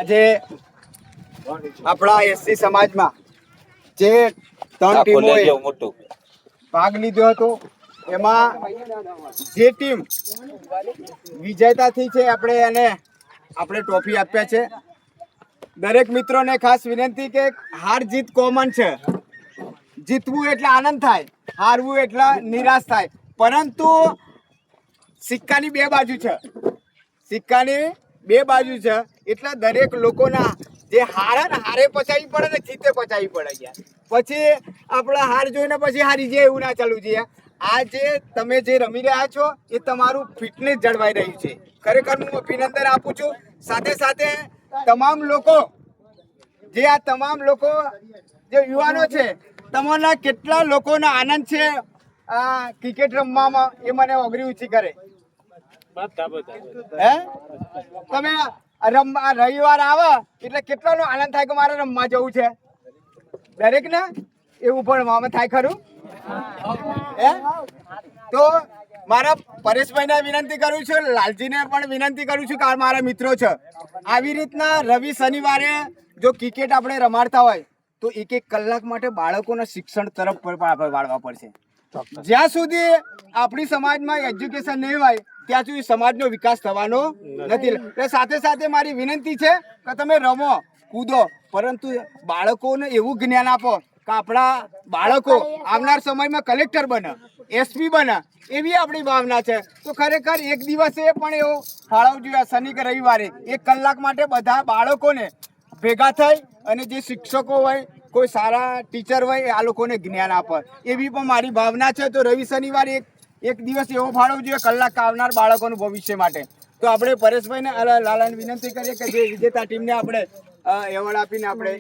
આજે આપણા એસસી સમાજમાં જે 3 ટીમોએ ભાગ લીધો હતો એમાં જે ટીમ વિજેતા થઈ છે આપણે ટ્રોફી આપ્યા છે. દરેક મિત્રોને ખાસ વિનંતી કે હાર જીત કોમન છે. જીતવું એટલે આનંદ થાય, હારવું એટલે નિરાશ થાય, પરંતુ સિક્કાની બે બાજુ છે. એટલે દરેક લોકોના જે હારે પચાવી પડે ને જીતે પચાવી પડે ગયા. પછી આપણે હાર જોઈને પછી હારી જાય એવું ના ચાલવું જોઈએ. આ જે તમે જે રમી રહ્યા છો એ તમારું ફિટનેસ જળવાઈ રહ્યું છે. ખરેખર હું અભિનંદન આપું છું. સાથે સાથે તમામ લોકો જે યુવાનો છે, તમારા કેટલા લોકોનો આનંદ છે આ ક્રિકેટ રમવામાં એ મને ઓગરી ઊંચી કરે. તમે રવિવાર આવે એટલે કેટલાનો આનંદ થાય કે મારે રમવા જવું છે. દરેક ને એવું પણ થાય ખરું. તો મારા પરેશભાઈને વિનંતી કરું છું, લાલજીને પણ વિનંતી કરું છું કે મારા મિત્રો છે, આવી રીતના રવિ શનિવારે જો ક્રિકેટ આપણે રમાડતા હોય તો 1 કલાક માટે બાળકોના શિક્ષણ તરફ વાળવા પડશે. જ્યાં સુધી આપણી સમાજમાં એજ્યુકેશન નહીં હોય ત્યાં સુધી સમાજનો વિકાસ થવાનો નથી. સાથે સાથે મારી વિનંતી છે કે તમે રમો કૂદો, પરંતુ બાળકોને એવું જ્ઞાન આપો કે આપણા બાળકો આવનાર સમયમાં કલેક્ટર બને, એસપી બને, એવી આપણી ભાવના છે. તો ખરેખર એક દિવસે પણ એવો ફાળવવું જોઈએ. શનિ કે રવિવારે 1 કલાક માટે બધા બાળકોને ભેગા થઈ અને જે શિક્ષકો હોય, કોઈ સારા ટીચર હોય, આ લોકોને જ્ઞાન આપે એવી પણ મારી ભાવના છે. તો રવિ શનિવારે એક દિવસ એવો ફાળવવો જોઈએ કલાક આવનાર બાળકોનું ભવિષ્ય માટે. તો આપણે પરેશભાઈને લાલાને વિનંતી કરીએ કે જે વિજેતા ટીમને આપણે એવોર્ડ આપીને આપણે